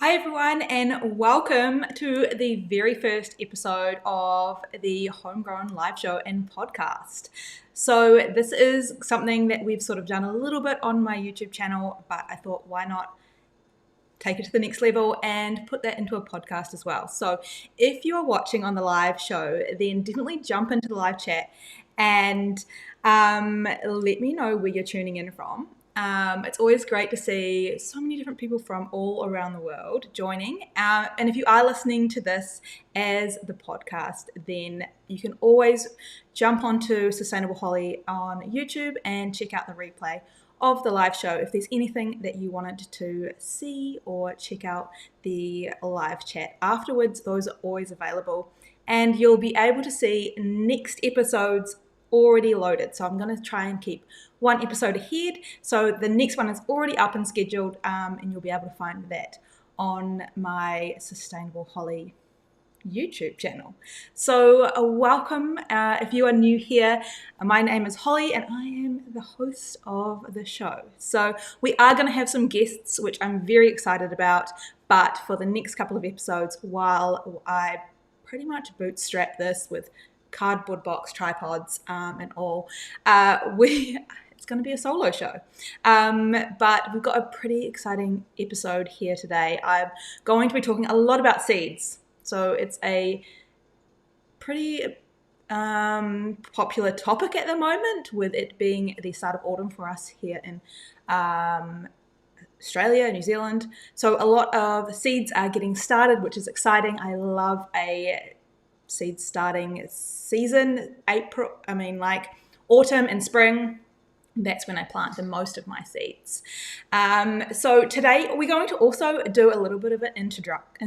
Hi everyone, and welcome to the very first episode of the Homegrown live show and podcast. So this is something that we've sort of done a little bit on my YouTube channel, but I thought why not take it to the next level and put that into a podcast as well. So if you are watching on the live show, then definitely jump into the live chat and let me know where you're tuning in from. It's always great to see so many different people from all around the world joining. And if you are listening to this as the podcast, then you can always jump onto Sustainable Holly on YouTube and check out the replay of the live show. If there's anything that you wanted to see or check out the live chat afterwards, those are always available. And you'll be able to see next episodes already loaded. So I'm going to try and keep one episode ahead. So the next one is already up and scheduled, and you'll be able to find that on my Sustainable Holly YouTube channel. So welcome. If you are new here, my name is Holly and I am the host of the show. So we are going to have some guests, which I'm very excited about. But for the next couple of episodes, while I pretty much bootstrap this with cardboard box tripods and all, it's going to be a solo show. But we've got a pretty exciting episode here today. I'm going to be talking a lot about seeds. So it's a pretty popular topic at the moment, with it being the start of autumn for us here in Australia, New Zealand. So a lot of seeds are getting started, which is exciting. I love a seed starting season. Autumn and spring. That's when I plant the most of my seeds. So today we're going to also do a little bit of an introduction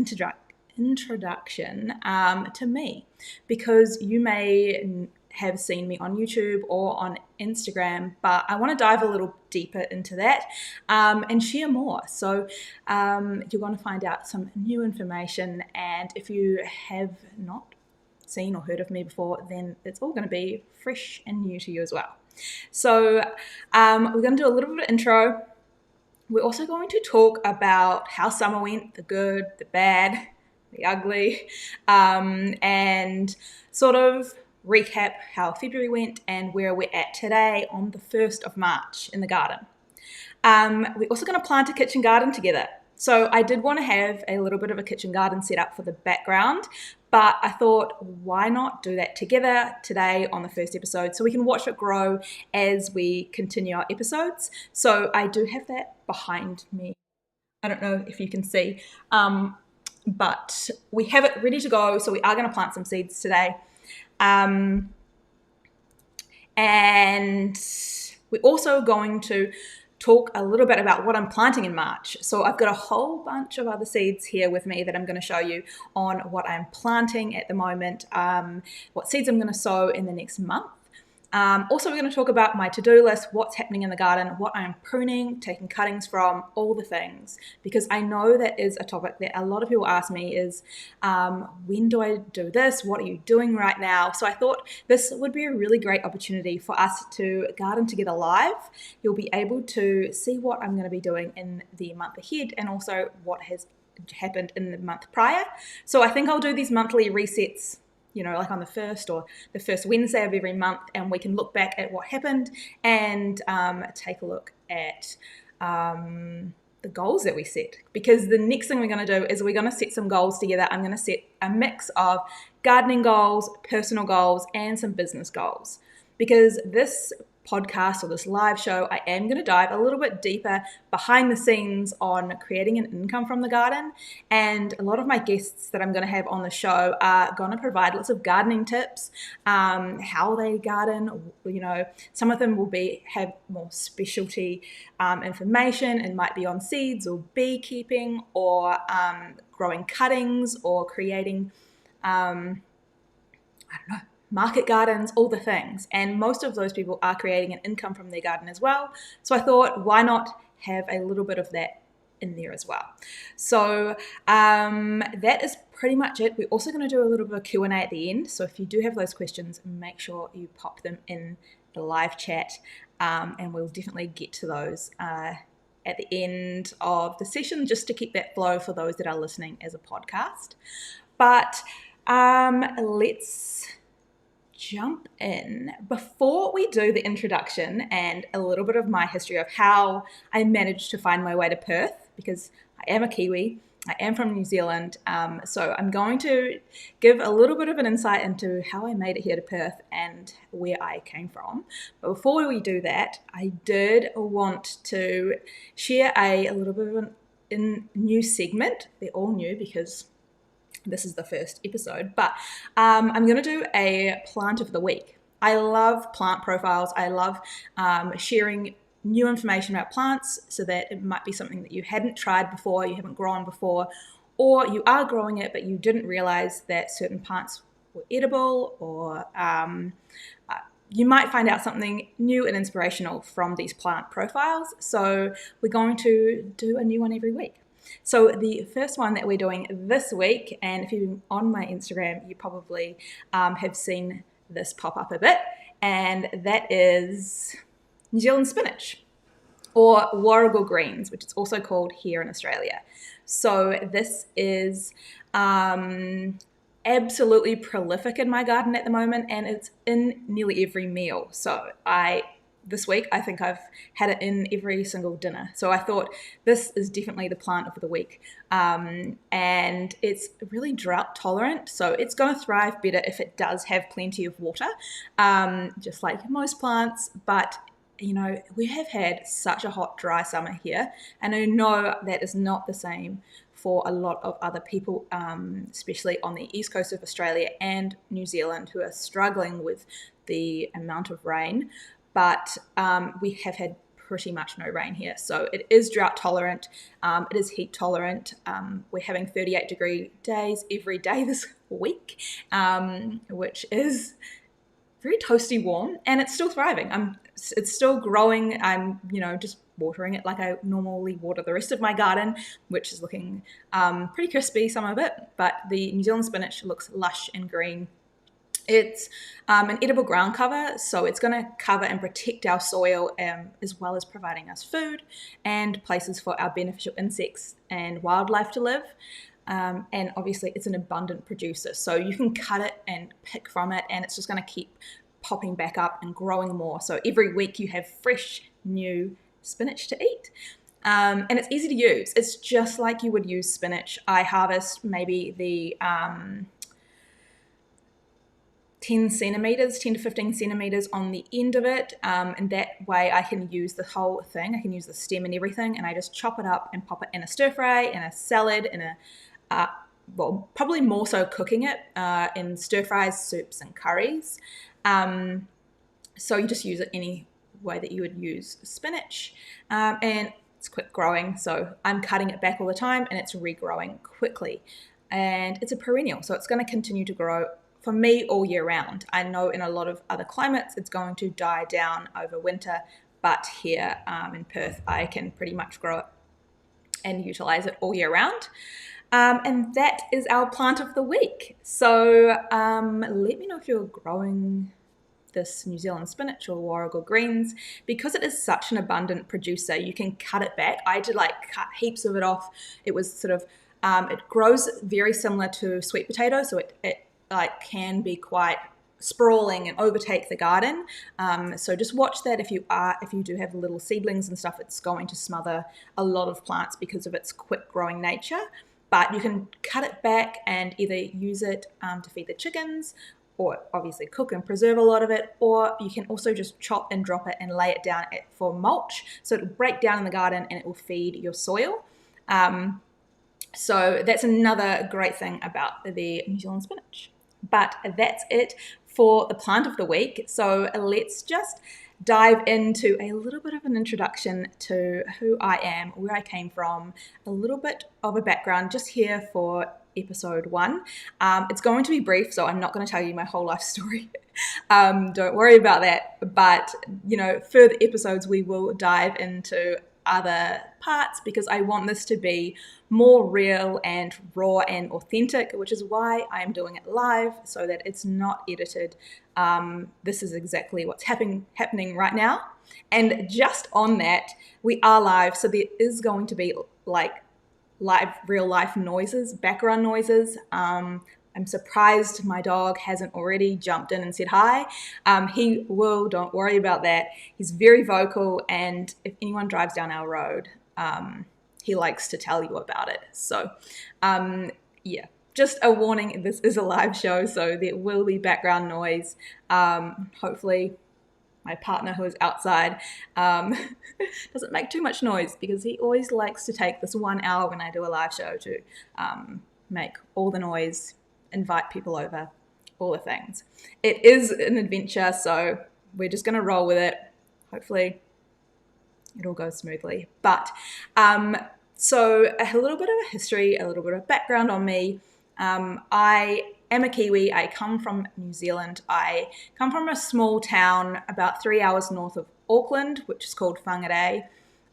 to me, because you may have seen me on YouTube or on Instagram, but I want to dive a little deeper into that and share more. So you're going to find out some new information, and if you have not seen or heard of me before, then it's all going to be fresh and new to you as well. So we're going to do a little bit of intro. We're also going to talk about how summer went, the good, the bad, the ugly, and sort of recap how February went and where we're at today on the 1st of March in the garden. We're also going to plant a kitchen garden together. So I did want to have a little bit of a kitchen garden set up for the background, but I thought, why not do that together today on the first episode so we can watch it grow as we continue our episodes. So I do have that behind me. I don't know if you can see, but we have it ready to go. So we are going to plant some seeds today. And we're also going to talk a little bit about what I'm planting in March. So I've got a whole bunch of other seeds here with me that I'm going to show you on what I'm planting at the moment, what seeds I'm going to sow in the next month. Also, we're going to talk about my to-do list, what's happening in the garden, what I'm pruning, taking cuttings from, all the things, because I know that is a topic that a lot of people ask me is, when do I do this? What are you doing right now? So I thought this would be a really great opportunity for us to garden together live. You'll be able to see what I'm going to be doing in the month ahead, and also what has happened in the month prior. So I think I'll do these monthly resets, like on the first or the first Wednesday of every month, and we can look back at what happened and take a look at the goals that we set. Because the next thing we're going to do is we're going to set some goals together. I'm going to set a mix of gardening goals, personal goals, and some business goals. Because this podcast or this live show, I am going to dive a little bit deeper behind the scenes on creating an income from the garden. And a lot of my guests that I'm going to have on the show are going to provide lots of gardening tips, how they garden. Some of them will have more specialty information, and might be on seeds or beekeeping or growing cuttings or creating, market gardens, all the things. And most of those people are creating an income from their garden as well. So I thought, why not have a little bit of that in there as well? So that is pretty much it. We're also going to do a little bit of Q&A at the end. So if you do have those questions, make sure you pop them in the live chat, and we'll definitely get to those at the end of the session, just to keep that flow for those that are listening as a podcast. But let's jump in. Before we do the introduction and a little bit of my history of how I managed to find my way to Perth, because I am a Kiwi, I am from New Zealand, so I'm going to give a little bit of an insight into how I made it here to Perth and where I came from. But before we do that, I did want to share a little bit of a new segment. They're all new because this is the first episode, but I'm going to do a plant of the week. I love plant profiles. I love sharing new information about plants, so that it might be something that you hadn't tried before, you haven't grown before, or you are growing it but you didn't realize that certain plants were edible, or you might find out something new and inspirational from these plant profiles. So we're going to do a new one every week. So the first one that we're doing this week, and if you're on my Instagram, you probably have seen this pop up a bit, and that is New Zealand spinach, or warrigal greens, which it's also called here in Australia. So this is absolutely prolific in my garden at the moment, and it's in nearly every meal. So this week I think I've had it in every single dinner. So I thought this is definitely the plant of the week, and it's really drought tolerant, so it's going to thrive better if it does have plenty of water, just like most plants. But you know, we have had such a hot, dry summer here, and I know that is not the same for a lot of other people, especially on the east coast of Australia and New Zealand, who are struggling with the amount of rain. But we have had pretty much no rain here, so it is drought tolerant, it is heat tolerant. We're having 38-degree days every day this week, which is very toasty warm, and it's still thriving. It's still growing. I'm, just watering it like I normally water the rest of my garden, which is looking pretty crispy, some of it, but the New Zealand spinach looks lush and green. It's an edible ground cover, so it's going to cover and protect our soil, as well as providing us food and places for our beneficial insects and wildlife to live. And obviously it's an abundant producer, so you can cut it and pick from it, and it's just going to keep popping back up and growing more. So every week you have fresh new spinach to eat, and it's easy to use. It's just like you would use spinach. I harvest maybe the 10 to 15 centimeters on the end of it, and that way I can use the whole thing. I can use the stem and everything, and I just chop it up and pop it in a stir fry, in a salad, in a probably more so cooking it in stir fries, soups, and curries. So you just use it any way that you would use spinach, and it's quick growing. So I'm cutting it back all the time, and it's regrowing quickly. And it's a perennial, so it's going to continue to grow for me all year round. I know in a lot of other climates it's going to die down over winter, but here in Perth I can pretty much grow it and utilize it all year round. And that is our plant of the week. So let me know if you're growing this New Zealand spinach or warrigal greens. Because it is such an abundant producer, you can cut it back. I did cut heaps of it off. It was sort of, it grows very similar to sweet potato, so it can be quite sprawling and overtake the garden. So just watch that. If you do have little seedlings and stuff, it's going to smother a lot of plants because of its quick growing nature. But you can cut it back and either use it to feed the chickens, or obviously cook and preserve a lot of it, or you can also just chop and drop it and lay it down for mulch. So it will break down in the garden and it will feed your soil. So that's another great thing about the New Zealand spinach. But that's it for the plant of the week. So let's just dive into a little bit of an introduction to who I am, where I came from, a little bit of a background just here for episode 1. It's going to be brief, so I'm not going to tell you my whole life story. Don't worry about that. But, further episodes we will dive into other parts because I want this to be more real and raw and authentic, which is why I'm doing it live so that it's not edited. This is exactly what's happening right now. And just on that, we are live, so there is going to be like live, real life noises, background noises. I'm surprised my dog hasn't already jumped in and said hi. He will, don't worry about that. He's very vocal, and if anyone drives down our road, he likes to tell you about it. So yeah, just a warning, this is a live show, so there will be background noise. Hopefully my partner, who is outside, doesn't make too much noise, because he always likes to take this 1 hour when I do a live show to make all the noise, invite people over, all the things. It is an adventure, so we're just going to roll with it. Hopefully it all goes smoothly. But so a little bit of a history, a little bit of background on me. I am a Kiwi. I come from New Zealand. I come from a small town about 3 hours north of Auckland, which is called Whangarei.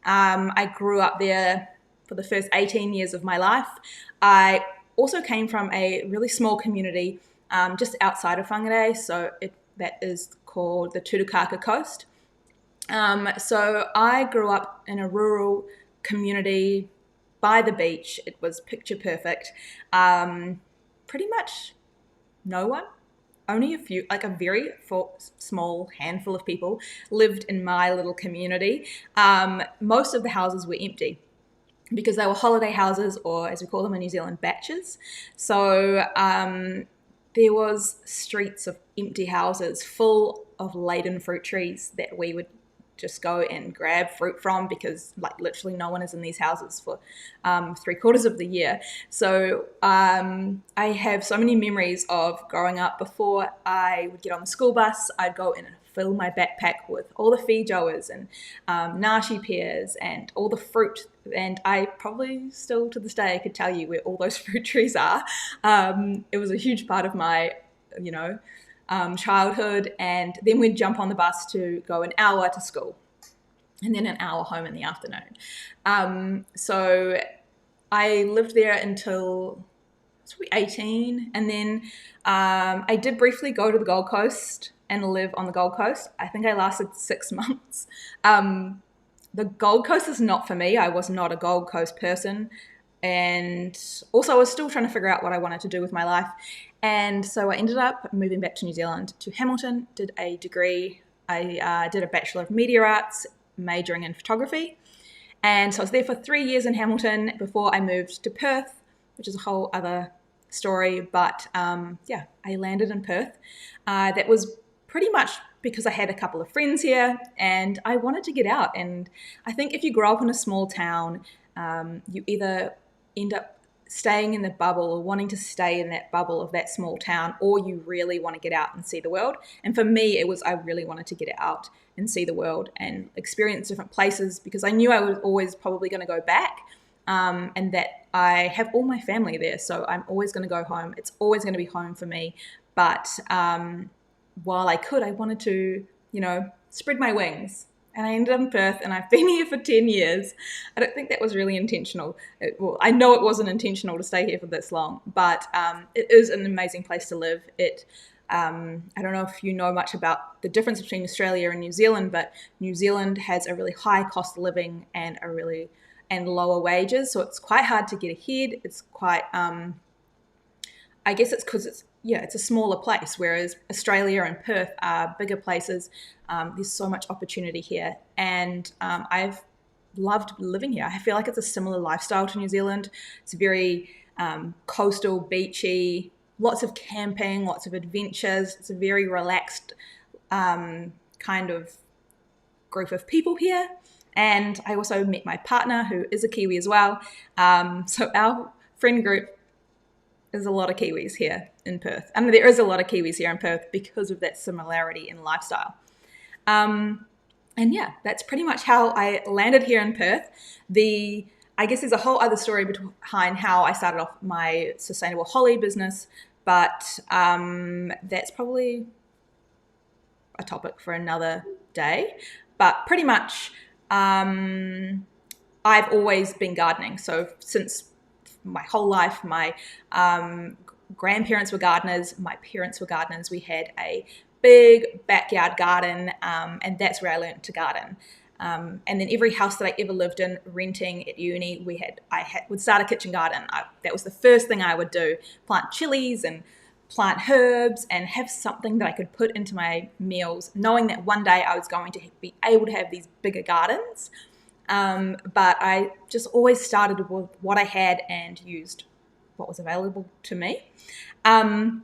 I grew up there for the first 18 years of my life. I also came from a really small community just outside of Whangarei, so that is called the Tutukaka Coast. So I grew up in a rural community by the beach. It was picture perfect. Pretty much no one, only a few, like a very small handful of people lived in my little community. Most of the houses were empty because they were holiday houses, or as we call them in New Zealand, batches. So there was streets of empty houses full of laden fruit trees that we would just go and grab fruit from, because like literally no one is in these houses for 3/4 of the year. So I have so many memories of growing up. Before I would get on the school bus, I'd go in and fill my backpack with all the feijoas and nashi pears and all the fruit. And I probably still to this day I could tell you where all those fruit trees are. It was a huge part of my, childhood. And then we'd jump on the bus to go an hour to school and then an hour home in the afternoon. So I lived there until probably 18. And then I did briefly go to the Gold Coast and live on the Gold Coast. I think I lasted 6 months. The Gold Coast is not for me. I was not a Gold Coast person. And also I was still trying to figure out what I wanted to do with my life. And so I ended up moving back to New Zealand, to Hamilton, did a degree. I did a Bachelor of Media Arts, majoring in photography. And so I was there for 3 years in Hamilton before I moved to Perth, which is a whole other story. But I landed in Perth. That was pretty much because I had a couple of friends here and I wanted to get out. And I think if you grow up in a small town, you either end up staying in the bubble or wanting to stay in that bubble of that small town, or you really want to get out and see the world. And for me, I really wanted to get out and see the world and experience different places, because I knew I was always probably going to go back, and that I have all my family there. So I'm always going to go home. It's always going to be home for me. But while I could, I wanted to, spread my wings. And I ended up in Perth, and I've been here for 10 years. I don't think that was really intentional. I know it wasn't intentional to stay here for this long, but it is an amazing place to live. I don't know if you know much about the difference between Australia and New Zealand, but New Zealand has a really high cost of living and lower wages. So it's quite hard to get ahead. It's quite, I guess it's because it's a smaller place, whereas Australia and Perth are bigger places. There's so much opportunity here, and I've loved living here. I feel like it's a similar lifestyle to New Zealand. It's very coastal, beachy, lots of camping, lots of adventures. It's a very relaxed kind of group of people here. And I also met my partner, who is a Kiwi as well. So our friend group, there's a lot of Kiwis here in Perth. I mean, there is a lot of Kiwis here in Perth because of that similarity in lifestyle. And yeah, that's pretty much how I landed here in Perth. I guess there's a whole other story behind how I started off my sustainable Holly business, but that's probably a topic for another day. But pretty much, I've always been gardening. So since my whole life, my grandparents were gardeners, my parents were gardeners. We had a big backyard garden, and that's where I learned to garden. And then every house that I ever lived in, renting at uni, would start a kitchen garden. That was the first thing I would do: plant chilies and plant herbs and have something that I could put into my meals, knowing that one day I was going to be able to have these bigger gardens. But I just always started with what I had and used what was available to me. And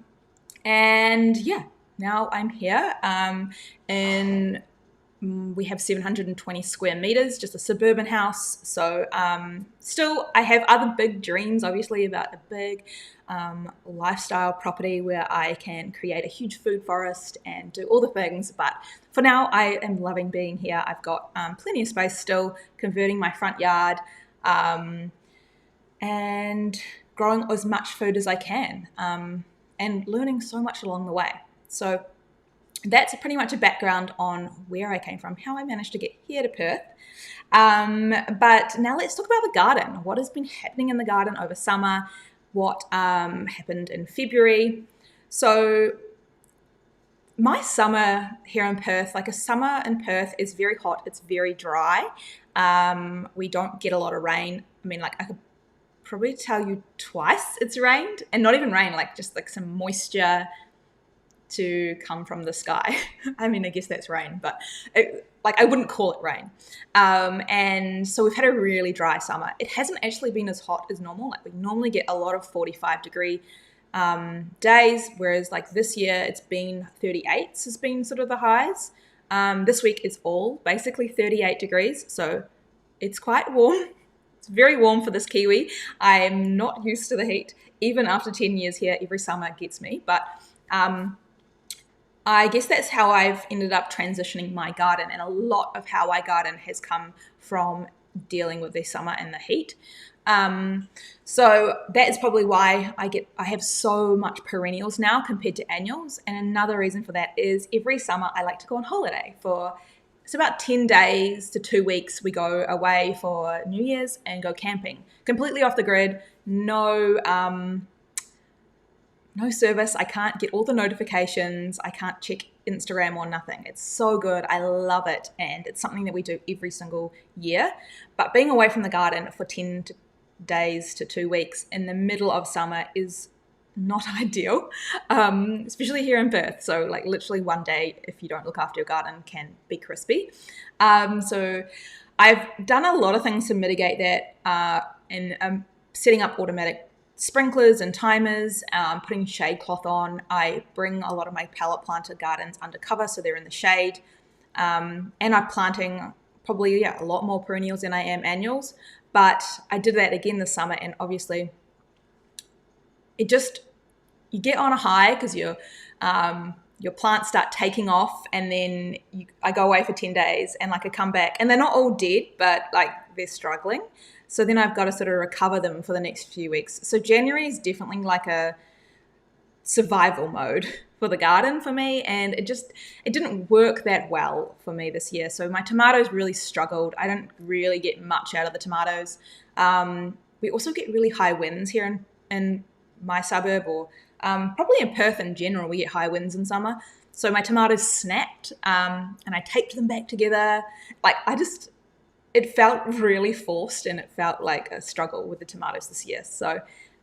yeah, now I'm here we have 720 square meters, just a suburban house. So still, I have other big dreams, obviously, about a big lifestyle property where I can create a huge food forest and do all the things. But for now, I am loving being here. I've got plenty of space still, converting my front yard and growing as much food as I can and learning so much along the way. So that's pretty much a background on where I came from, how I managed to get here to Perth. But now let's talk about the garden. What has been happening in the garden over summer? What happened in February? So my summer here in Perth, like a summer in Perth is very hot. It's very dry. We don't get a lot of rain. I mean, like I could probably tell you twice it's rained, and not even rain, like just like some moisture to come from the sky. I mean, I guess that's rain, but I wouldn't call it rain. And so we've had a really dry summer. It hasn't actually been as hot as normal. Like we normally get a lot of 45-degree days, whereas like this year it's been 38s has been sort of the highs. This week it's all basically 38 degrees, so it's quite warm. It's very warm for this Kiwi. I'm not used to the heat. Even after 10 years here, every summer gets me, but I guess that's how I've ended up transitioning my garden, and a lot of how I garden has come from dealing with the summer and the heat. So that is probably why I have so much perennials now compared to annuals. And another reason for that is every summer I like to go on holiday it's about 10 days to 2 weeks. We go away for New Year's and go camping, completely off the grid, no service. I can't get all the notifications. I can't check Instagram or nothing. It's so good. I love it. And it's something that we do every single year. But being away from the garden for 10 days to 2 weeks in the middle of summer is not ideal, especially here in Perth. So like literally one day, if you don't look after your garden, can be crispy. So I've done a lot of things to mitigate that and setting up automatic sprinklers and timers, putting shade cloth on. I bring a lot of my pallet planted gardens under cover, so they're in the shade. And I'm planting probably a lot more perennials than I am annuals. But I did that again this summer, and obviously you get on a high because your plants start taking off, and then I go away for 10 days and like I come back and they're not all dead, but like they're struggling. So then I've got to sort of recover them for the next few weeks. So January is definitely like a survival mode for the garden for me, and it didn't work that well for me this year. So my tomatoes really struggled. I don't really get much out of the tomatoes. We also get really high winds here in my suburb, or probably in Perth in general, we get high winds in summer. So my tomatoes snapped, and I taped them back together. It felt really forced, and it felt like a struggle with the tomatoes this year. So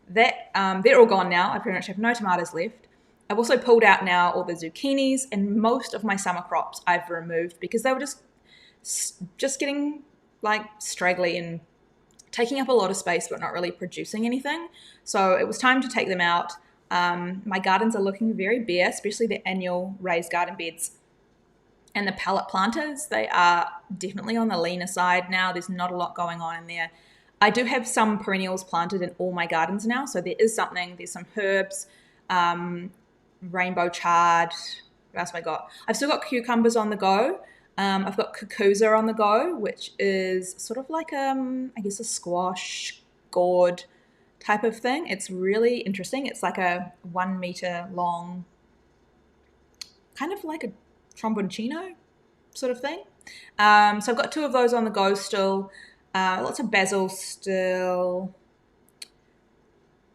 that they're all gone now. I pretty much have no tomatoes left. I've also pulled out now all the zucchinis, and most of my summer crops I've removed because they were just getting like straggly and taking up a lot of space but not really producing anything. So it was time to take them out. My gardens are looking very bare, especially the annual raised garden beds. And the pallet planters, they are definitely on the leaner side now. There's not a lot going on in there. I do have some perennials planted in all my gardens now. So there's some herbs, rainbow chard. What else have I got? I've still got cucumbers on the go. I've got cucuzza on the go, which is sort of like, I guess a squash gourd type of thing. It's really interesting. It's like a 1 meter long, kind of like a tromboncino sort of thing. So I've got 2 of those on the go still. Lots of basil still,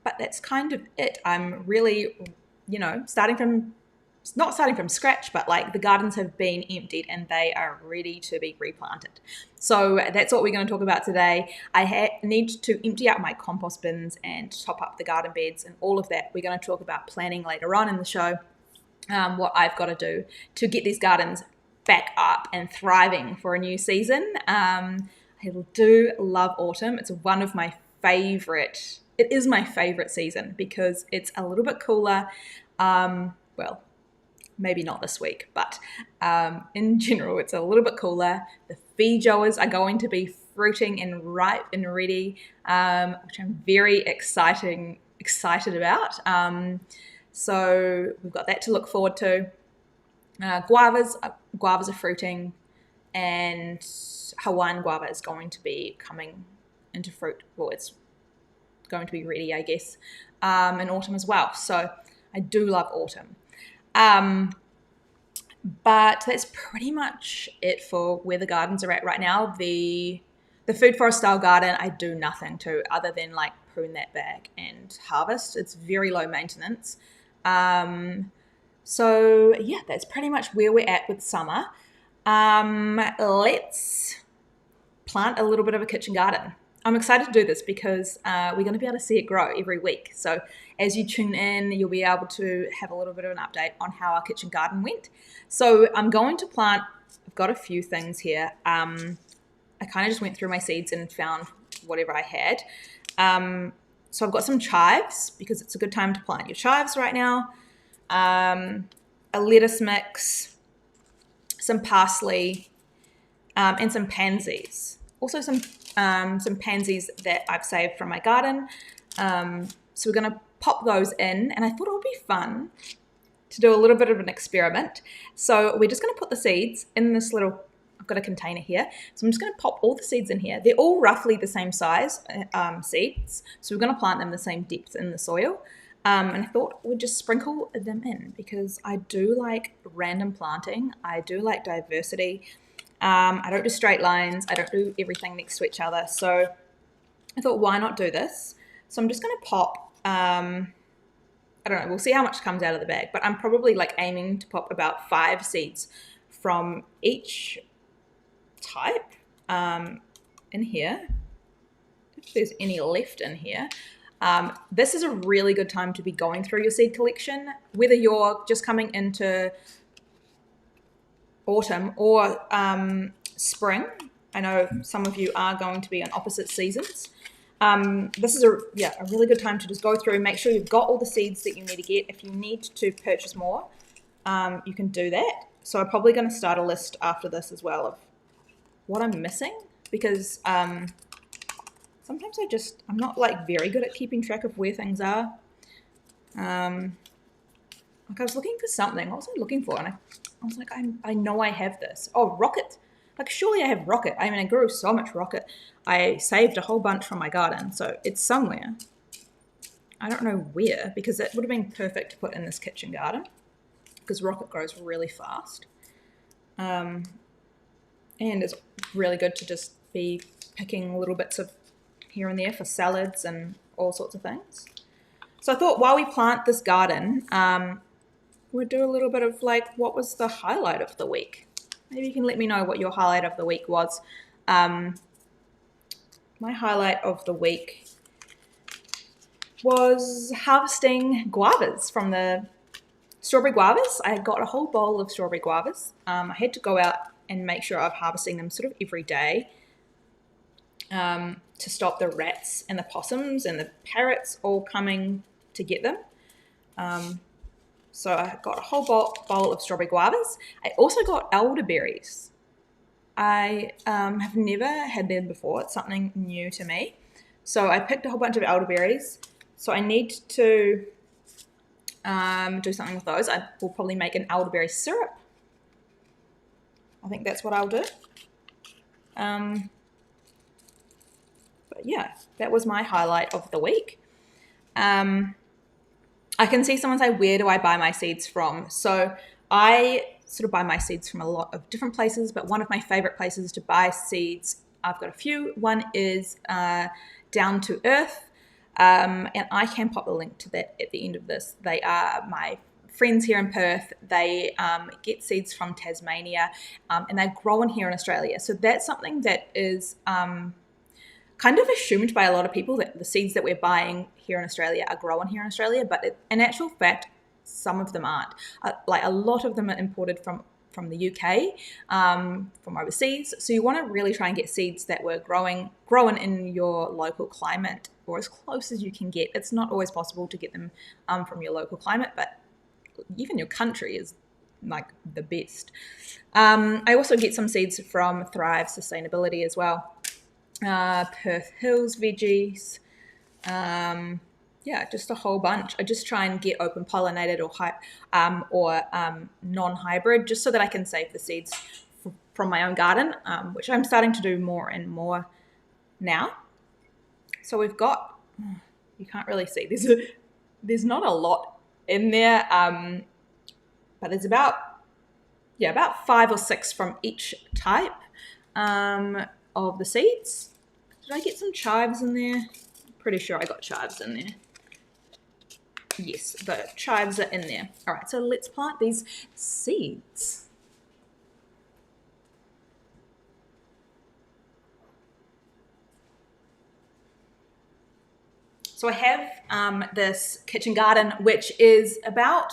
but that's kind of it. I'm really, not starting from scratch, but like the gardens have been emptied and they are ready to be replanted. So that's what we're going to talk about today. I need to empty out my compost bins and top up the garden beds and all of that. We're going to talk about planning later on in the show, what I've got to do to get these gardens back up and thriving for a new season. I do love autumn. It's one of my favorite. It is my favorite season because it's a little bit cooler. Well, maybe not this week, but in general, it's a little bit cooler. The feijoas are going to be fruiting and ripe and ready, which I'm very excited about. So we've got that to look forward to. Guavas are fruiting, and Hawaiian guava is going to be coming into fruit. Well, it's going to be ready, I guess, in autumn as well. So I do love autumn. But that's pretty much it for where the gardens are at right now. The food forest style garden, I do nothing to other than like prune that back and harvest. It's very low maintenance. So yeah, that's pretty much where we're at with summer. Let's plant a little bit of a kitchen garden. I'm excited to do this because we're going to be able to see it grow every week. So as you tune in, you'll be able to have a little bit of an update on how our kitchen garden went. So I'm going to plant, I've got a few things here. I kind of just went through my seeds and found whatever I had. So I've got some chives because it's a good time to plant your chives right now. A lettuce mix, some parsley, and some pansies. Also some pansies that I've saved from my garden. So we're going to pop those in, and I thought it would be fun to do a little bit of an experiment. So we're just going to put the seeds in this little, I've got a container here. So I'm just going to pop all the seeds in here. They're all roughly the same size seeds. So we're going to plant them the same depth in the soil. And I thought we'd just sprinkle them in because I do like random planting. I do like diversity. I don't do straight lines. I don't do everything next to each other. So I thought, why not do this? So I'm just going to pop, I don't know, we'll see how much comes out of the bag, but I'm probably like aiming to pop about 5 seeds from each type in here, if there's any left in here. This is a really good time to be going through your seed collection, whether you're just coming into autumn or spring. I know some of you are going to be on opposite seasons. This is a really good time to just go through, make sure you've got all the seeds that you need to get. If you need to purchase more, you can do that. So I'm probably going to start a list after this as well of what I'm missing, because sometimes I'm not like very good at keeping track of where things are. Like I was looking for something. What was I looking for? And I was like, I know I have this. Oh, rocket. Like surely I have rocket. I mean, I grew so much rocket. I saved a whole bunch from my garden. So it's somewhere. I don't know where, because it would have been perfect to put in this kitchen garden because rocket grows really fast. And it's really good to just be picking little bits of here and there for salads and all sorts of things. So I thought while we plant this garden, we'll do a little bit of like, what was the highlight of the week? Maybe you can let me know what your highlight of the week was. My highlight of the week was harvesting guavas from the strawberry guavas. I got a whole bowl of strawberry guavas. I had to go out and make sure I'm harvesting them sort of every day to stop the rats and the possums and the parrots all coming to get them. So I got a whole bowl of strawberry guavas. I also got elderberries. I have never had them before. It's something new to me. So I picked a whole bunch of elderberries. So I need to do something with those. I will probably make an elderberry syrup. I think that's what I'll do. But yeah, that was my highlight of the week. I can see someone say, where do I buy my seeds from? So I sort of buy my seeds from a lot of different places, but one of my favorite places to buy seeds I've got a few. One is Down to Earth, and I can pop the link to that at the end of this. They are my friends here in Perth. They get seeds from Tasmania, and they're grown here in Australia. So that's something that is kind of assumed by a lot of people, that the seeds that we're buying here in Australia are grown here in Australia, but in actual fact, some of them aren't. Like a lot of them are imported from the UK, from overseas. So you want to really try and get seeds that were grown in your local climate, or as close as you can get. It's not always possible to get them from your local climate, but even your country is like the best. I also get some seeds from Thrive Sustainability as well. Perth Hills veggies, just a whole bunch. I just try and get open pollinated or non-hybrid, just so that I can save the seeds from my own garden, which I'm starting to do more and more now. So we've got, you can't really see, there's not a lot in there, but there's about 5 or 6 from each type of the seeds. Did I get some chives in there? I'm pretty sure I got chives in there. Yes, the chives are in there. All right, so let's plant these seeds. So I have this kitchen garden, which is about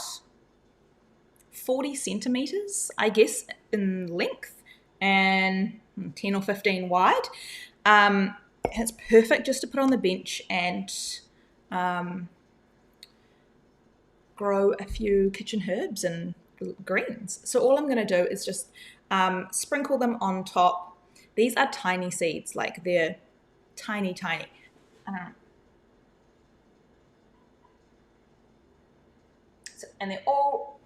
40 centimeters, I guess, in length, and 10 or 15 wide. And it's perfect just to put on the bench and grow a few kitchen herbs and greens. So all I'm going to do is just sprinkle them on top. These are tiny seeds, like they're tiny. And they're all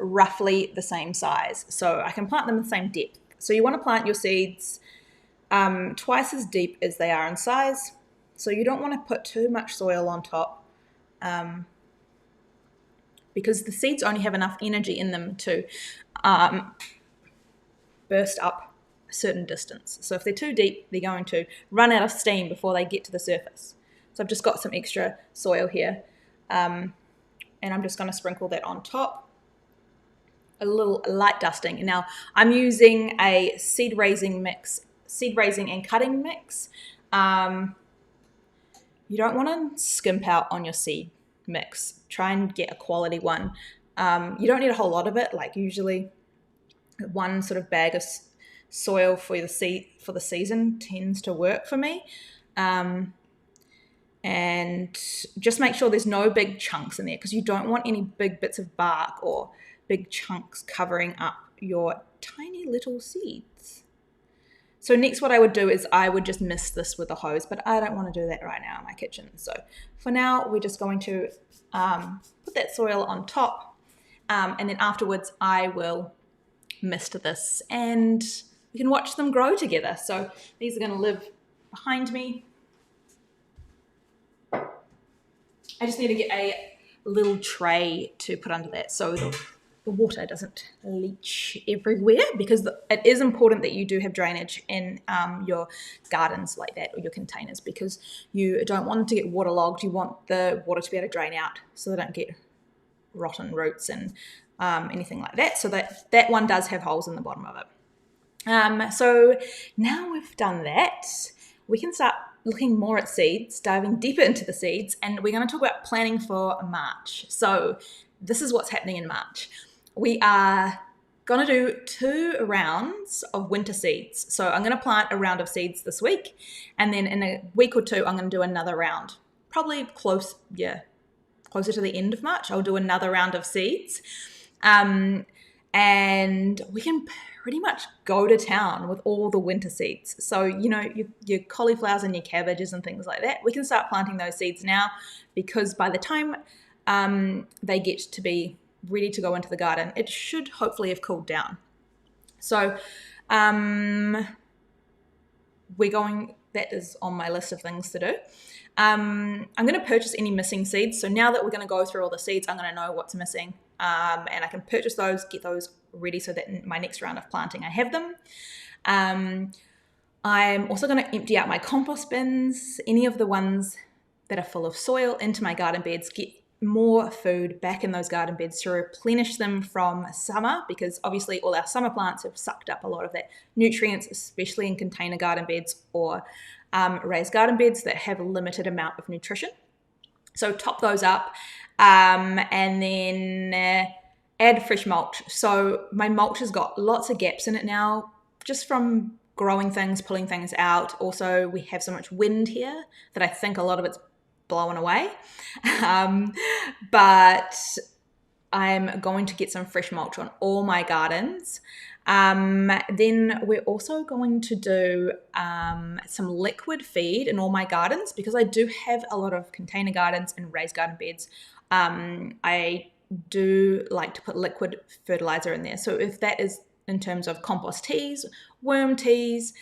roughly the same size, so I can plant them the same depth. So you want to plant your seeds twice as deep as they are in size. So you don't want to put too much soil on top, because the seeds only have enough energy in them to burst up a certain distance. So if they're too deep, they're going to run out of steam before they get to the surface. So I've just got some extra soil here, and I'm just going to sprinkle that on top. A little light dusting. Now I'm using a seed raising and cutting mix. You don't want to skimp out on your seed mix. Try and get a quality one. You don't need a whole lot of it. Like usually, one sort of bag of soil for the season tends to work for me. And just make sure there's no big chunks in there, because you don't want any big bits of bark or big chunks covering up your tiny little seeds. So next what I would do is I would just mist this with a hose, but I don't want to do that right now in my kitchen. So for now, we're just going to put that soil on top, and then afterwards I will mist this and we can watch them grow together. So these are going to live behind me. I just need to get a little tray to put under that so the water doesn't leach everywhere, because it is important that you do have drainage in your gardens like that, or your containers, because you don't want them to get waterlogged. You want the water to be able to drain out so they don't get rotten roots and anything like that. So that one does have holes in the bottom of it. So now we've done that, we can start looking more at seeds, diving deeper into the seeds, and we're going to talk about planning for March. So this is what's happening in March. We are going to do 2 rounds of winter seeds. So I'm going to plant a round of seeds this week, and then in a week or 2, I'm going to do another round. Probably closer to the end of March, I'll do another round of seeds. And we can pretty much go to town with all the winter seeds. So, your cauliflowers and your cabbages and things like that, we can start planting those seeds now, because by the time they get to be ready to go into the garden, it should hopefully have cooled down. So that is on my list of things to do. I'm going to purchase any missing seeds. So now that we're going to go through all the seeds, I'm going to know what's missing, and I can purchase those, get those ready so that in my next round of planting I have them. I'm also going to empty out my compost bins, any of the ones that are full of soil, into my garden beds, get more food back in those garden beds to replenish them from summer, because obviously all our summer plants have sucked up a lot of that nutrients, especially in container garden beds or raised garden beds that have a limited amount of nutrition. So top those up, and then add fresh mulch. So my mulch has got lots of gaps in it now, just from growing things, pulling things out. Also, we have so much wind here that I think a lot of it's blown away. But I'm going to get some fresh mulch on all my gardens. Then we're also going to do some liquid feed in all my gardens, because I do have a lot of container gardens and raised garden beds. I do like to put liquid fertilizer in there. So if that is in terms of compost teas, worm teas,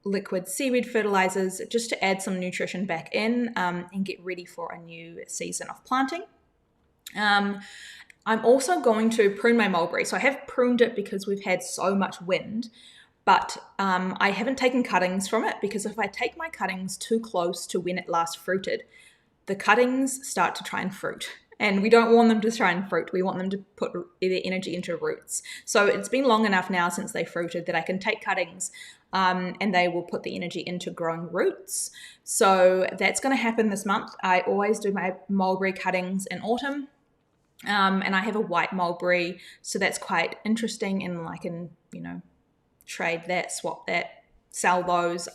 liquid seaweed fertilizers, just to add some nutrition back in and get ready for a new season of planting. I'm also going to prune my mulberry. So I have pruned it because we've had so much wind, but I haven't taken cuttings from it, because if I take my cuttings too close to when it last fruited, the cuttings start to try and fruit. And we don't want them to try and fruit. We want them to put their energy into roots. So it's been long enough now since they fruited that I can take cuttings and they will put the energy into growing roots. So that's going to happen this month. I always do my mulberry cuttings in autumn. And I have a white mulberry, so that's quite interesting, and I can, trade that, swap that, sell those,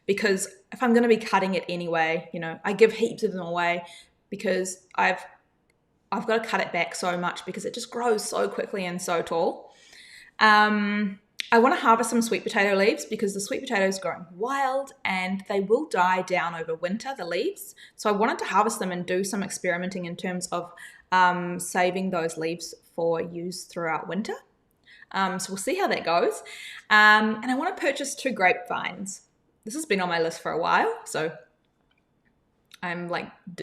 because if I'm going to be cutting it anyway, I give heaps of them away, because I've got to cut it back so much because it just grows so quickly and so tall. I want to harvest some sweet potato leaves, because the sweet potato is growing wild and they will die down over winter, the leaves. So I wanted to harvest them and do some experimenting in terms of saving those leaves for use throughout winter. So we'll see how that goes. And I want to purchase 2 grapevines. This has been on my list for a while, so I'm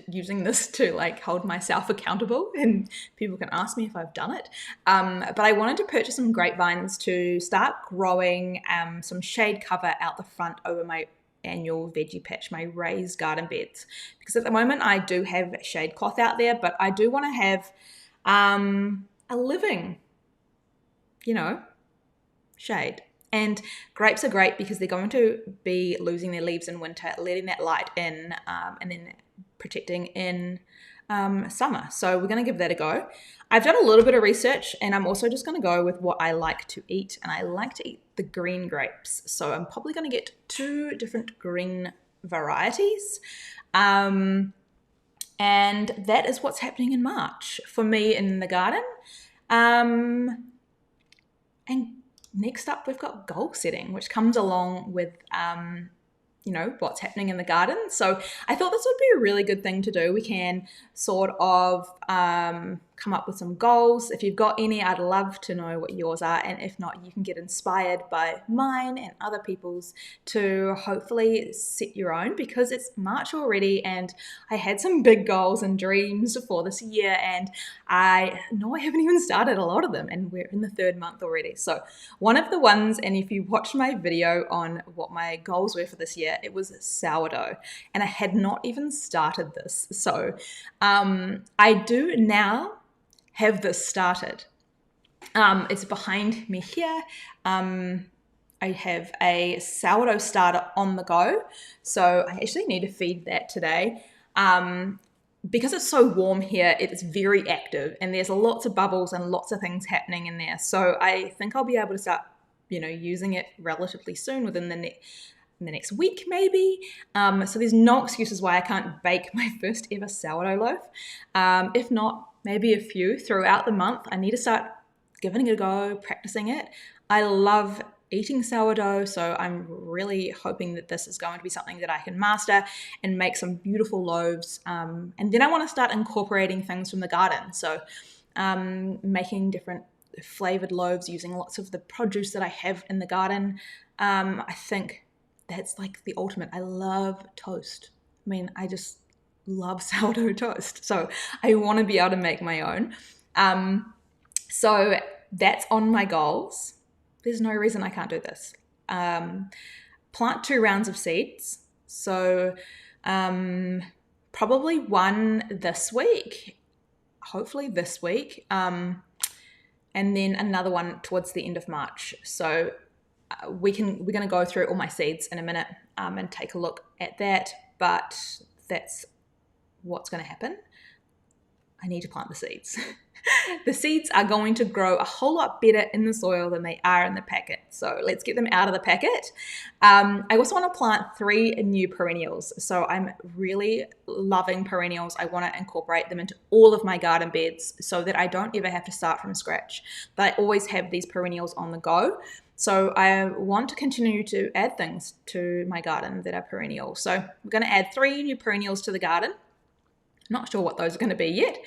using this to hold myself accountable, and people can ask me if I've done it. But I wanted to purchase some grapevines to start growing some shade cover out the front over my annual veggie patch, my raised garden beds, because at the moment I do have shade cloth out there, but I do want to have a living, shade. And grapes are great because they're going to be losing their leaves in winter, letting that light in, and then protecting in summer. So we're going to give that a go. I've done a little bit of research, and I'm also just going to go with what I like to eat, and I like to eat the green grapes. So I'm probably going to get 2 different green varieties. And that is what's happening in March for me in the garden. And next up, we've got goal setting, which comes along with, what's happening in the garden. So I thought this would be a really good thing to do. We can sort of come up with some goals. If you've got any, I'd love to know what yours are. And if not, you can get inspired by mine and other people's to hopefully set your own, because it's March already and I had some big goals and dreams for this year, and I know I haven't even started a lot of them, and we're in the 3rd month already. So one of the ones, and if you watched my video on what my goals were for this year, it was sourdough, and I had not even started this. So I do now have this started. It's behind me here. I have a sourdough starter on the go, so I actually need to feed that today. Because it's so warm here, it's very active, and there's lots of bubbles and lots of things happening in there. So I think I'll be able to start, using it relatively soon, within the next week maybe. So there's no excuses why I can't bake my first ever sourdough loaf. If not, maybe a few throughout the month. I need to start giving it a go, practicing it. I love eating sourdough, so I'm really hoping that this is going to be something that I can master and make some beautiful loaves. And then I want to start incorporating things from the garden. So making different flavored loaves using lots of the produce that I have in the garden. I think that's the ultimate. I love toast. I just love sourdough toast. So I want to be able to make my own. So that's on my goals. There's no reason I can't do this. plant 2 rounds of seeds. So probably one this week, hopefully this week, and then another one towards the end of March. So we're going to go through all my seeds in a minute and take a look at that, but that's what's going to happen. I need to plant the seeds. The seeds are going to grow a whole lot better in the soil than they are in the packet. So let's get them out of the packet. I also want to plant 3 new perennials. So I'm really loving perennials. I want to incorporate them into all of my garden beds so that I don't ever have to start from scratch. But I always have these perennials on the go. So I want to continue to add things to my garden that are perennial. So we're going to add 3 new perennials to the garden. Not sure what those are going to be yet.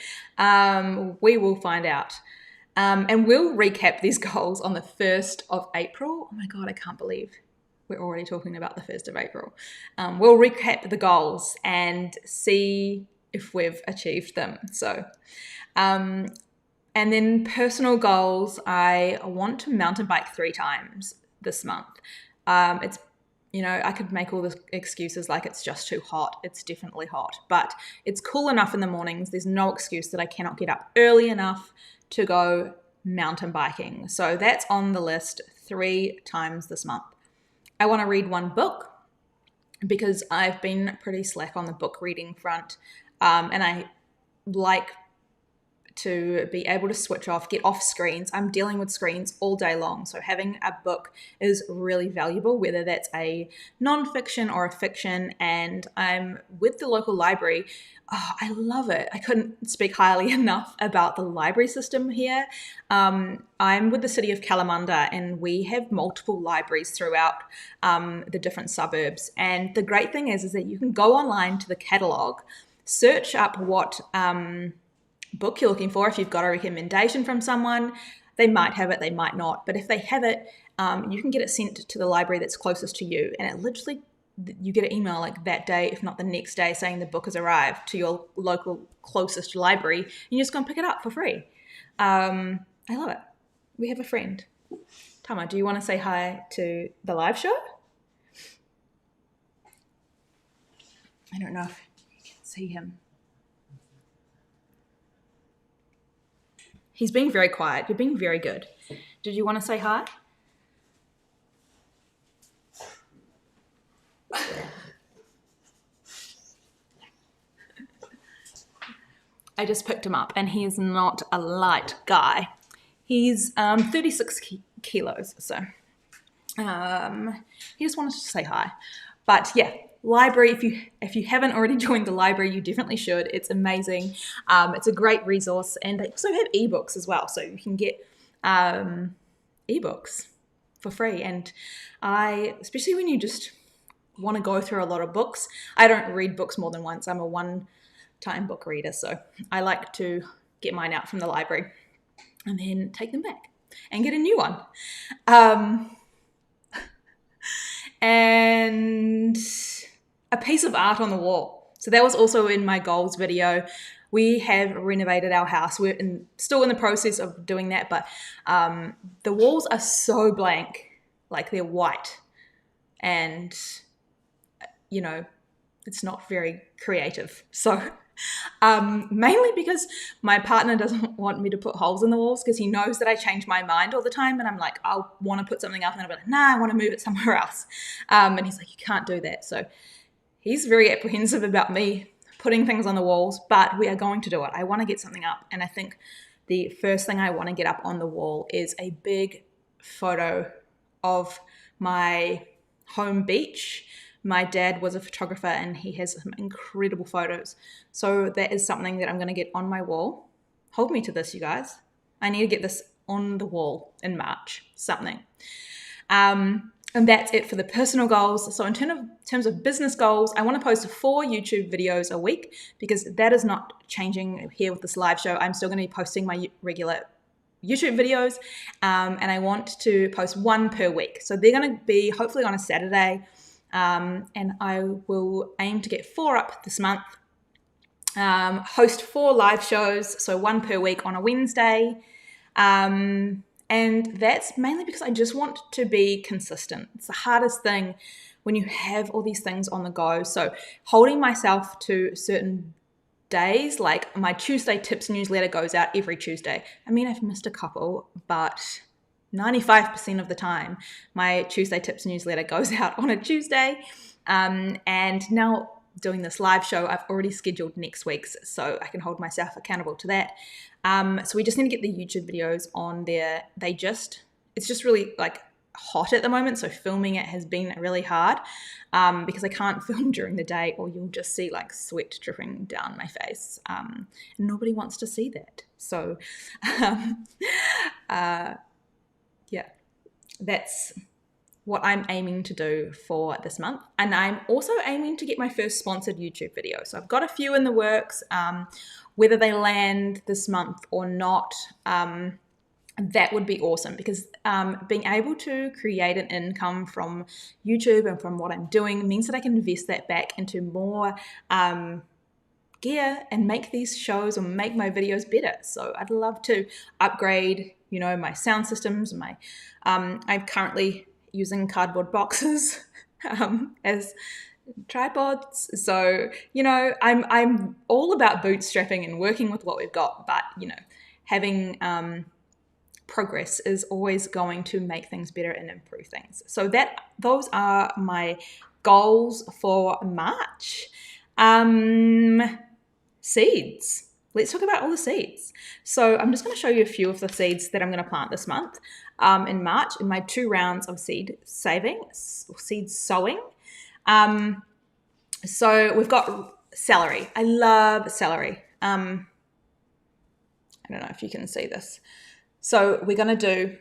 We will find out. And we'll recap these goals on the 1st of April. Oh my God, I can't believe we're already talking about the 1st of April. We'll recap the goals and see if we've achieved them. So, and then personal goals, I want to mountain bike 3 times this month. It's I could make all the excuses like it's just too hot. It's definitely hot, but it's cool enough in the mornings. There's no excuse that I cannot get up early enough to go mountain biking. So that's on the list 3 times this month. I want to read 1 book because I've been pretty slack on the book reading front, and I like to be able to switch off, get off screens. I'm dealing with screens all day long. So having a book is really valuable, whether that's a non-fiction or a fiction. And I'm with the local library. Oh, I love it. I couldn't speak highly enough about the library system here. I'm with the city of Kalamunda, and we have multiple libraries throughout the different suburbs. And the great thing is that you can go online to the catalogue, search up what book you're looking for. If you've got a recommendation from someone, they might have it, they might not, but if they have it, you can get it sent to the library that's closest to you, and it literally, you get an email like that day, if not the next day, saying the book has arrived to your local closest library, and you just go and pick it up for free. I love it. We have a friend. Tama, do you want to say hi to the live show? I don't know if you can see him. He's being very quiet. You're being very good. Did you want to say hi? I just picked him up, and he is not a light guy. He's 36 kilos, so he just wanted to say hi. But yeah, library, if you haven't already joined the library, you definitely should. It's amazing. It's a great resource, and they also have ebooks as well, so you can get ebooks for free. And especially when you just want to go through a lot of books, I don't read books more than once. I'm a one-time book reader, so I like to get mine out from the library and then take them back and get a new one. And a piece of art on the wall. So that was also in my goals video. We have renovated our house. We're still in the process of doing that, but the walls are so blank, like they're white, and it's not very creative. So mainly because my partner doesn't want me to put holes in the walls, because he knows that I change my mind all the time, and I'm like, I'll want to put something up and I'll be like, nah, I want to move it somewhere else. And he's like, you can't do that. So he's very apprehensive about me putting things on the walls, but we are going to do it. I want to get something up, and I think the first thing I want to get up on the wall is a big photo of my home beach. My dad was a photographer, and he has some incredible photos. So that is something that I'm going to get on my wall. Hold me to this, you guys. I need to get this on the wall in March, something. And that's it for the personal goals. So in terms of business goals, I want to post 4 YouTube videos a week, because that is not changing here with this live show. I'm still going to be posting my regular YouTube videos, and I want to post 1 per week. So they're going to be hopefully on a Saturday, and I will aim to get 4 up this month. Host 4 live shows, so 1 per week on a Wednesday, And that's mainly because I just want to be consistent. It's the hardest thing when you have all these things on the go. So holding myself to certain days, like my Tuesday tips newsletter goes out every Tuesday. I mean, I've missed a couple, but 95% of the time, my Tuesday tips newsletter goes out on a Tuesday. And now doing this live show, I've already scheduled next week's, so I can hold myself accountable to that. So we just need to get the YouTube videos on there. It's just really like hot at the moment, so filming it has been really hard because I can't film during the day, or you'll just see like sweat dripping down my face. And nobody wants to see that. So yeah, that's what I'm aiming to do for this month. And I'm also aiming to get my first sponsored YouTube video. So I've got a few in the works. Whether they land this month or not, that would be awesome, because being able to create an income from YouTube and from what I'm doing means that I can invest that back into more gear and make these shows or make my videos better. So I'd love to upgrade, my sound systems. I'm currently using cardboard boxes as tripods. So, I'm all about bootstrapping and working with what we've got, but, having progress is always going to make things better and improve things. So those are my goals for March. Seeds. Let's talk about all the seeds. So I'm just going to show you a few of the seeds that I'm going to plant this month in March in my 2 rounds of seed sowing. So we've got celery. I love celery. I don't know if you can see this. So we're going to do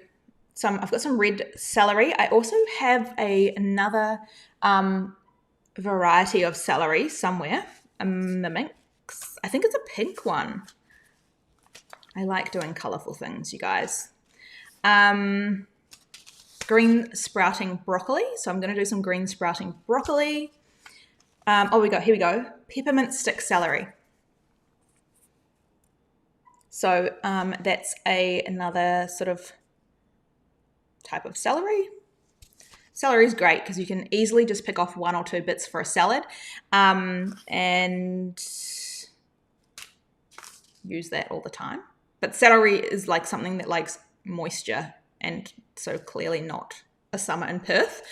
I've got some red celery. I also have another variety of celery somewhere. The mix. I think it's a pink one. I like doing colorful things, you guys. Green sprouting broccoli. So I'm going to do some green sprouting broccoli. Here we go. Peppermint stick celery. So that's another sort of type of celery. Celery is great because you can easily just pick off 1 or 2 bits for a salad and use that all the time. But celery is like something that likes moisture, and so clearly not a summer in Perth.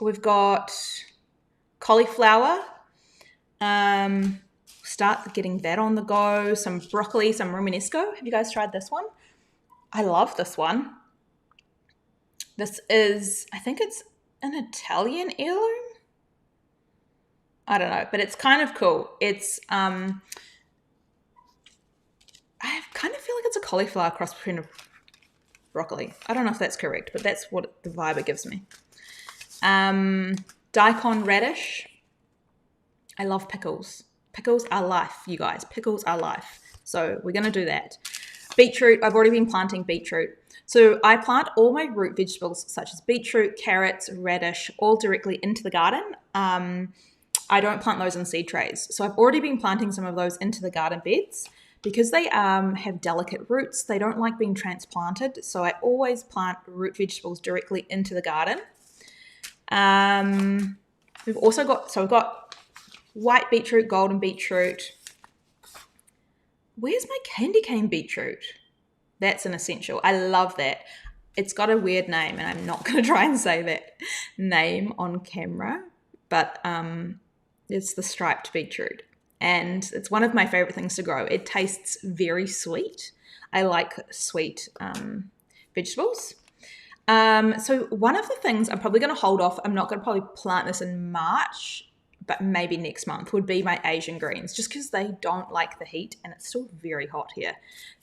We've got cauliflower. Start getting that on the go. Some broccoli, some romanesco. Have you guys tried this one? I love this one. This is, I think it's an Italian heirloom. I don't know, but it's kind of cool. It's, I kind of feel like it's a cauliflower cross between a broccoli. I don't know if that's correct, but that's what the vibe it gives me. Daikon radish. I love pickles. Pickles are life, you guys. Pickles are life. So we're going to do that. Beetroot. I've already been planting beetroot. So I plant all my root vegetables such as beetroot, carrots, radish, all directly into the garden. I don't plant those in seed trays. So I've already been planting some of those into the garden beds. Because they have delicate roots, they don't like being transplanted. So I always plant root vegetables directly into the garden. We've got white beetroot, golden beetroot. Where's my candy cane beetroot? That's an essential. I love that. It's got a weird name, and I'm not going to try and say that name on camera, but it's the striped beetroot. And it's one of my favorite things to grow. It tastes very sweet. I like sweet vegetables. So one of the things I'm probably going to hold off, I'm not going to probably plant this in March, but maybe next month, would be my Asian greens, just because they don't like the heat and it's still very hot here.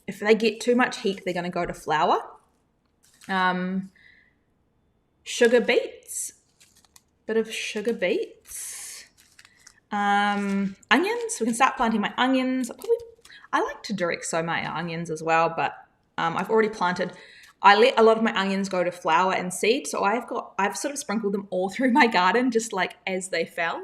If they get too much heat, they're going to go to flower. Sugar beets, bit of sugar beets. Onions, we can start planting my onions. I like to direct sow my onions as well, but I've already planted. I let a lot of my onions go to flower and seed, so I've sort of sprinkled them all through my garden just like as they fell.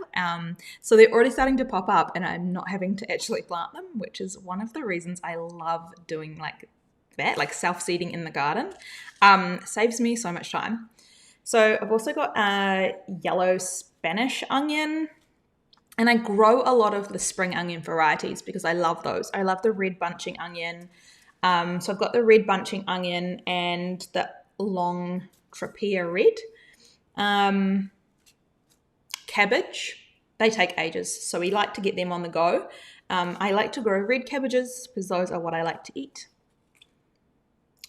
So they're already starting to pop up, and I'm not having to actually plant them, which is one of the reasons I love doing like that, like self-seeding in the garden. Saves me so much time. So I've also got a yellow Spanish onion, and I grow a lot of the spring onion varieties because I love those. I love the red bunching onion. So I've got the red bunching onion and the long trapea red. Cabbage, they take ages, so we like to get them on the go. I like to grow red cabbages because those are what I like to eat.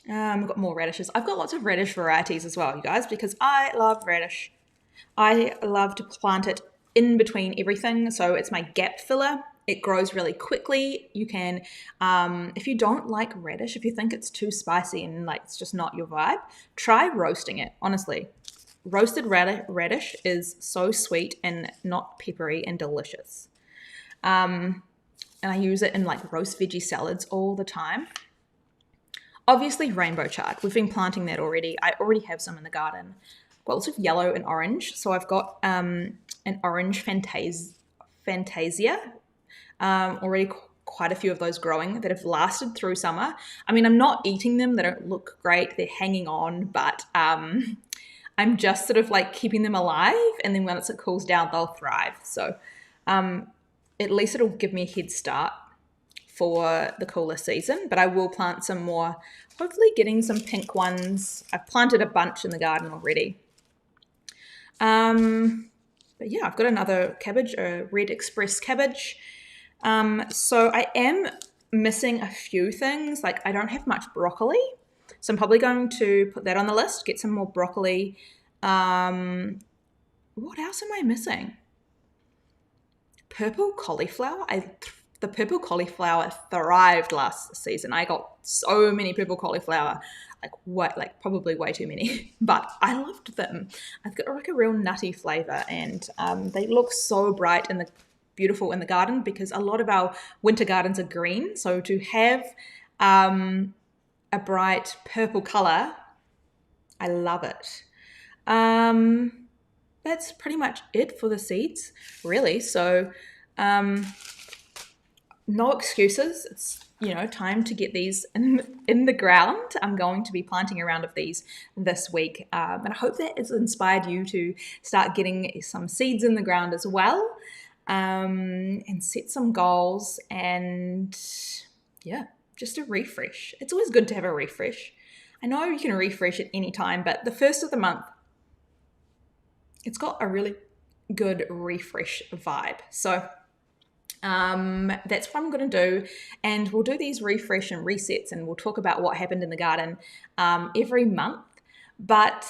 We've got more radishes. I've got lots of radish varieties as well, you guys, because I love radish. I love to plant it in between everything, so it's my gap filler. It grows really quickly. You can, if you don't like radish, if you think it's too spicy and like it's just not your vibe, try roasting it, honestly. Roasted radish is so sweet and not peppery and delicious. And I use it in like roast veggie salads all the time. Obviously rainbow chard. We've been planting that already. I already have some in the garden. I've got lots of yellow and orange. So I've got an orange fantasia. Already quite a few of those growing that have lasted through summer. I mean, I'm not eating them. They don't look great. They're hanging on, but I'm just sort of like keeping them alive. And then once it cools down, they'll thrive. So at least it'll give me a head start for the cooler season, but I will plant some more, hopefully getting some pink ones. I've planted a bunch in the garden already. But yeah, I've got another cabbage, a red express cabbage. So I am missing a few things. Like I don't have much broccoli, so I'm probably going to put that on the list, get some more broccoli. What else am I missing? Purple cauliflower. The purple cauliflower thrived last season. I got so many purple cauliflower, like probably way too many, but I loved them. I've got like a real nutty flavor, and they look so bright and beautiful in the garden because a lot of our winter gardens are green. So to have a bright purple color, I love it. That's pretty much it for the seeds, really. So no excuses. It's, time to get these in the ground. I'm going to be planting a round of these this week. And I hope that has inspired you to start getting some seeds in the ground as well, and set some goals, and yeah, just a refresh. It's always good to have a refresh. I know you can refresh at any time, but the first of the month, it's got a really good refresh vibe. So that's what I'm going to do, and we'll do these refresh and resets, and we'll talk about what happened in the garden every month. But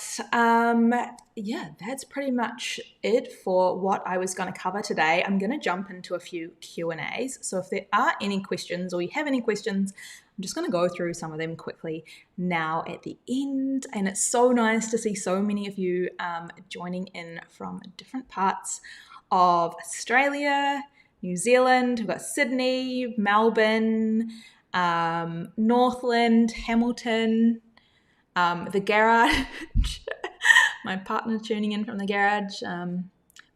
yeah, that's pretty much it for what I was going to cover today. I'm going to jump into a few Q&As. So if there are any questions or you have any questions, I'm just going to go through some of them quickly now at the end. And it's so nice to see so many of you joining in from different parts of Australia, New Zealand. We've got Sydney, Melbourne, Northland, Hamilton, the garage. My partner tuning in from the garage.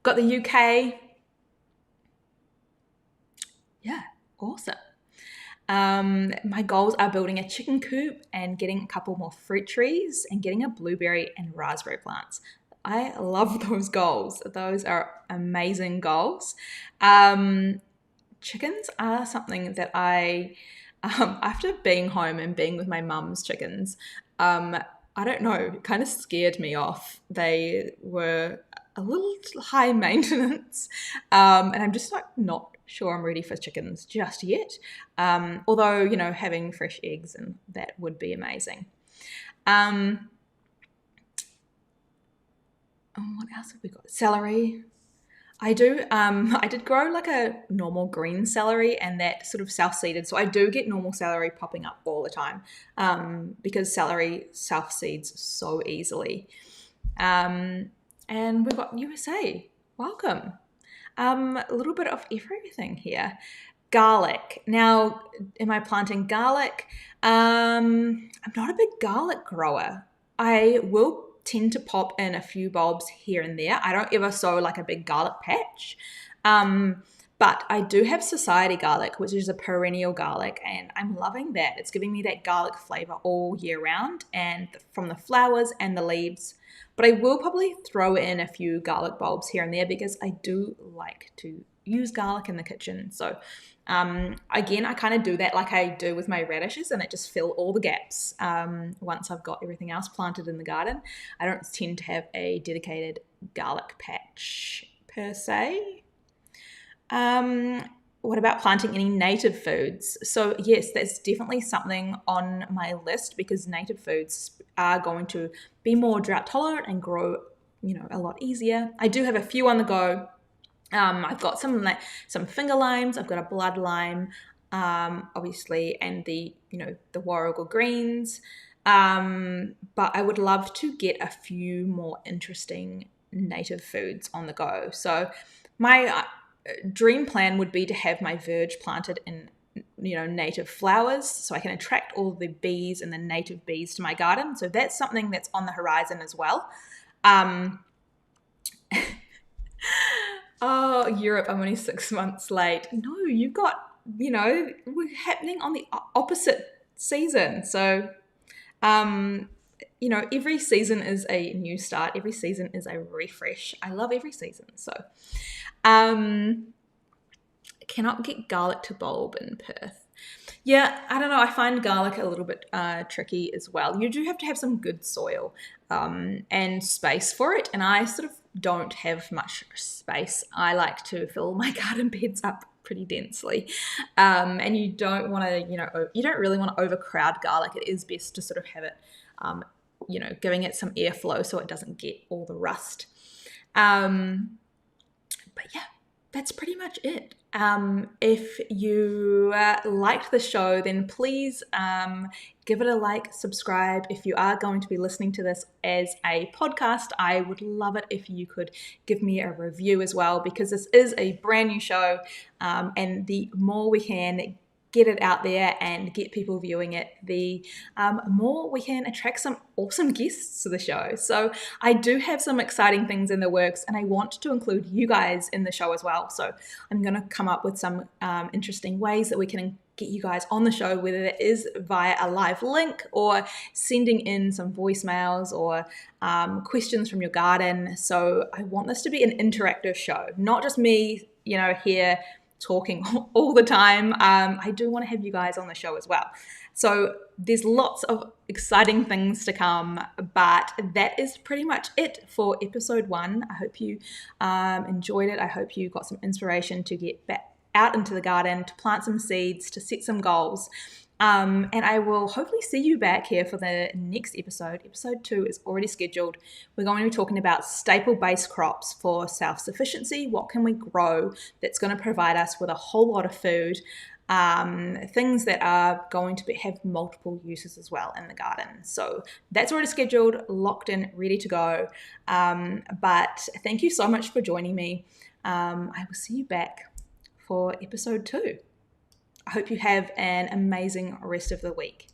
Got the UK. Yeah, awesome. My goals are building a chicken coop and getting a couple more fruit trees and getting a blueberry and raspberry plants. I love those goals. Those are amazing goals. Chickens are something that I, after being home and being with my mum's chickens, I don't know, it kind of scared me off. They were a little high maintenance, and I'm just not sure I'm ready for chickens just yet. Although, having fresh eggs and that would be amazing. What else have we got? Celery. I did grow like a normal green celery, and that sort of self-seeded. So I do get normal celery popping up all the time, because celery self-seeds so easily. And we've got USA. Welcome. A little bit of everything here. Garlic. Now, am I planting garlic? I'm not a big garlic grower. I will tend to pop in a few bulbs here and there. I don't ever sow like a big garlic patch. But I do have society garlic, which is a perennial garlic, and I'm loving that. It's giving me that garlic flavor all year round, and from the flowers and the leaves. But I will probably throw in a few garlic bulbs here and there because I do like to use garlic in the kitchen. So again, I kind of do that like I do with my radishes, and it just fill all the gaps once I've got everything else planted in the garden. I don't tend to have a dedicated garlic patch per se. What about planting any native foods? So yes, that's definitely something on my list because native foods are going to be more drought tolerant and grow, a lot easier. I do have a few on the go. I've got some finger limes. I've got a blood lime, obviously, and the warrigal greens. But I would love to get a few more interesting native foods on the go. So my dream plan would be to have my verge planted in native flowers so I can attract all the bees and the native bees to my garden. So that's something that's on the horizon as well. Oh, Europe, I'm only 6 months late. No, you've got, we're happening on the opposite season. So, every season is a new start. Every season is a refresh. I love every season. So, cannot get garlic to bulb in Perth. Yeah, I don't know. I find garlic a little bit tricky as well. You do have to have some good soil and space for it. And I sort of don't have much space. I like to fill my garden beds up pretty densely. And you don't want to, you don't really want to overcrowd garlic. It is best to sort of have it, giving it some airflow so it doesn't get all the rust. But yeah, that's pretty much it. If you liked the show, then please give it a like, subscribe. If you are going to be listening to this as a podcast, I would love it if you could give me a review as well, because this is a brand new show, and the more we can get it out there and get people viewing it, the more we can attract some awesome guests to the show. So I do have some exciting things in the works, and I want to include you guys in the show as well. So I'm going to come up with some interesting ways that we can get you guys on the show, whether it is via a live link or sending in some voicemails or questions from your garden. So I want this to be an interactive show, not just me, here talking all the time. I do want to have you guys on the show as well. So there's lots of exciting things to come, but that is pretty much it for episode 1. I hope you enjoyed it. I hope you got some inspiration to get back out into the garden, to plant some seeds, to set some goals. And I will hopefully see you back here for the next episode. Episode 2 is already scheduled. We're going to be talking about staple-based crops for self-sufficiency. What can we grow that's going to provide us with a whole lot of food? Things that are going to have multiple uses as well in the garden. So that's already scheduled, locked in, ready to go. But thank you so much for joining me. I will see you back for episode 2. I hope you have an amazing rest of the week.